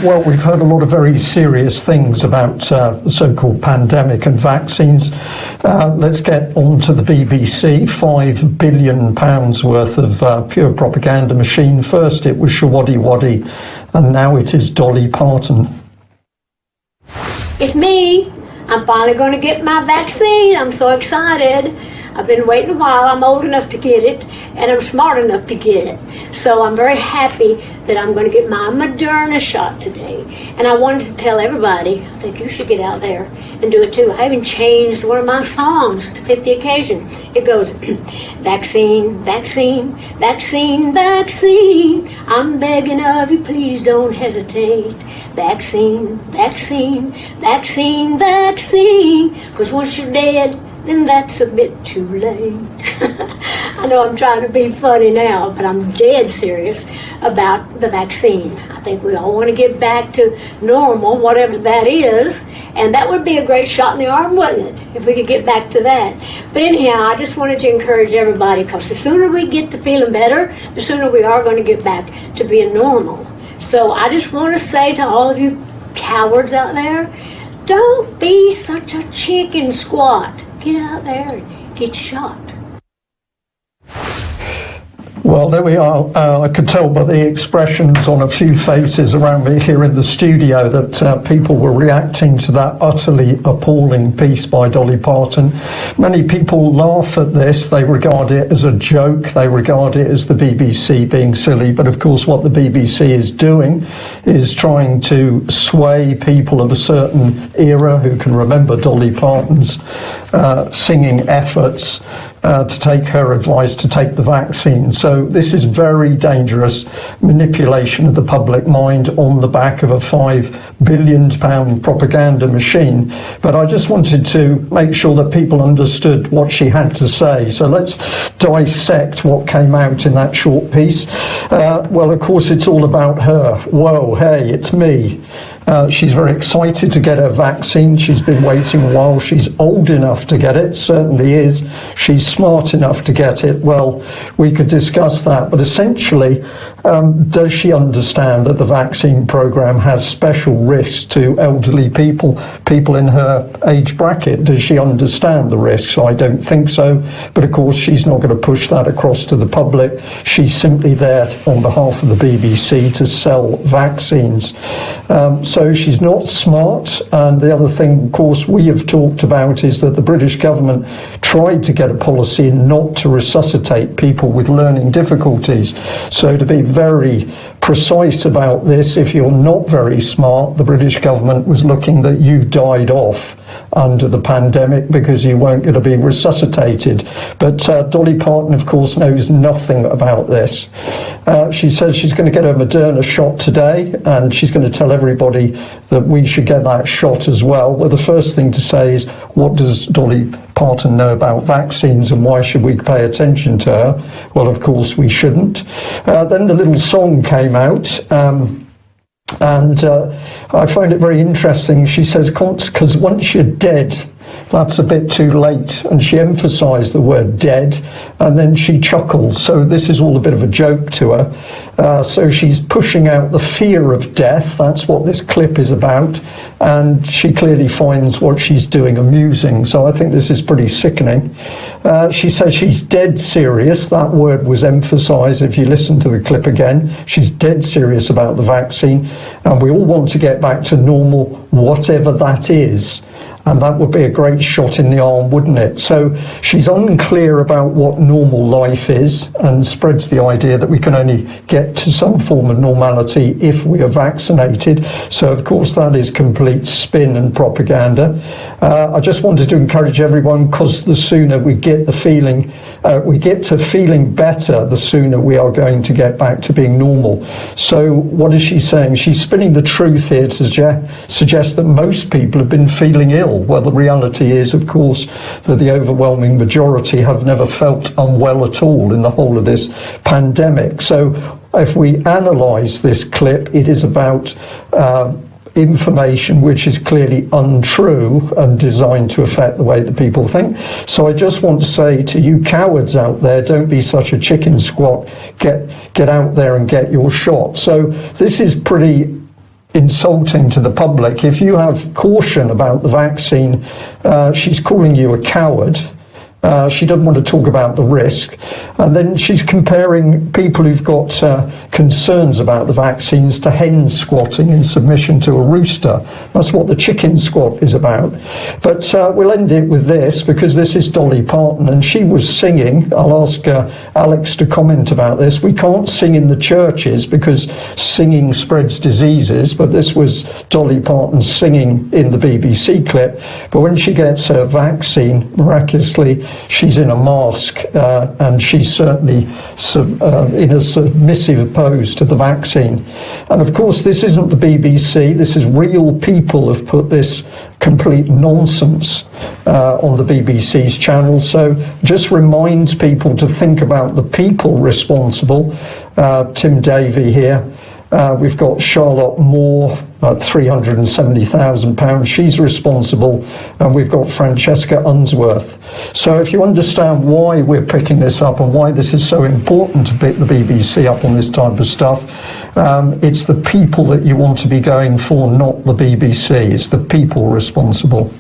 Well, we've heard a lot of very serious things about the so-called pandemic and vaccines. Let's get on to the BBC. £5 billion worth of pure propaganda machine. First it was Shawaddy Waddy, and now it is Dolly Parton. It's me. I'm finally going to get my vaccine. I'm so excited. I've been waiting a while. I'm old enough to get it, and I'm smart enough to get it. So I'm very happy that I'm going to get my Moderna shot today. And I wanted to tell everybody, I think you should get out there and do it too. I even changed one of my songs to fit the occasion. It goes, vaccine, vaccine, vaccine, vaccine. I'm begging of you, please don't hesitate. Vaccine, vaccine, vaccine, vaccine. Because once you're dead, then that's a bit too late. I know I'm trying to be funny now, but I'm dead serious about the vaccine. I think we all want to get back to normal, whatever that is, and that would be a great shot in the arm, wouldn't it, if we could get back to that. But anyhow, I just wanted to encourage everybody, because the sooner we get to feeling better, the sooner we are going to get back to being normal. So I just want to say to all of you cowards out there, don't be such a chicken squat. Get out there and get shot. Well, there we are. I could tell by the expressions on a few faces around me here in the studio that people were reacting to that utterly appalling piece by Dolly Parton. Many people laugh at this. They regard it as a joke. They regard it as the BBC being silly. But of course, what the BBC is doing is trying to sway people of a certain era who can remember Dolly Parton's singing efforts to take her advice to take the vaccine. So this is very dangerous manipulation of the public mind on the back of a £5 billion propaganda machine. But I just wanted to make sure that people understood what she had to say. So let's dissect what came out in that short piece. Well, of course, it's all about her. Whoa, hey, it's me. She's very excited to get her vaccine. She's been waiting a while. She's old enough to get it, certainly is. She's smart enough to get it. Well, we could discuss that. But essentially, does she understand that the vaccine program has special risks to elderly people, people in her age bracket? Does she understand the risks? I don't think so. But of course, she's not going to push that across to the public. She's simply there on behalf of the BBC to sell vaccines. So she's not smart. And the other thing, of course, we have talked about is that the British government tried to get a policy not to resuscitate people with learning difficulties. So to be very precise about this, if you're not very smart, the British government was looking that you died off under the pandemic because you weren't going to be resuscitated. But Dolly Parton, of course, knows nothing about this. She says she's going to get her Moderna shot today, and she's going to tell everybody that we should get that shot as well. Well, the first thing to say is, what does Dolly Parton know about vaccines, and why should we pay attention to her? Well, of course, we shouldn't. Then the little song came out. And I find it very interesting. She says, because once you're dead, that's a bit too late. And she emphasised the word dead, and then she chuckles. So this is all a bit of a joke to her. So she's pushing out the fear of death. That's what this clip is about. And she clearly finds what she's doing amusing. So I think this is pretty sickening. She says she's dead serious. That word was emphasised. If you listen to the clip again, she's dead serious about the vaccine. And we all want to get back to normal, whatever that is. And that would be a great shot in the arm, wouldn't it? So she's unclear about what normal life is, and spreads the idea that we can only get to some form of normality if we are vaccinated. So, of course, that is complete spin and propaganda. I just wanted to encourage everyone, because the sooner we get to feeling better, the sooner we are going to get back to being normal. So what is she saying? She's spinning the truth here to suggest that most people have been feeling ill. Well, the reality is, of course, that the overwhelming majority have never felt unwell at all in the whole of this pandemic. So if we analyse this clip, it is about information which is clearly untrue and designed to affect the way that people think. So I just want to say to you cowards out there, don't be such a chicken squat. Get out there and get your shot. So this is pretty insulting to the public. If you have caution about the vaccine, she's calling you a coward. She doesn't want to talk about the risk. And then she's comparing people who've got concerns about the vaccines to hens squatting in submission to a rooster. That's what the chicken squat is about. But we'll end it with this, because this is Dolly Parton, and she was singing. I'll ask Alex to comment about this. We can't sing in the churches because singing spreads diseases, but this was Dolly Parton singing in the BBC clip. But when she gets her vaccine, miraculously, she's in a mask, and she's certainly in a submissive pose to the vaccine. And of course, this isn't the BBC. This is real people have put this complete nonsense on the BBC's channel. So just remind people to think about the people responsible. Tim Davey here. We've got Charlotte Moore at £370,000. She's responsible. And we've got Francesca Unsworth. So if you understand why we're picking this up and why this is so important to pick the BBC up on this type of stuff, it's the people that you want to be going for, not the BBC. It's the people responsible.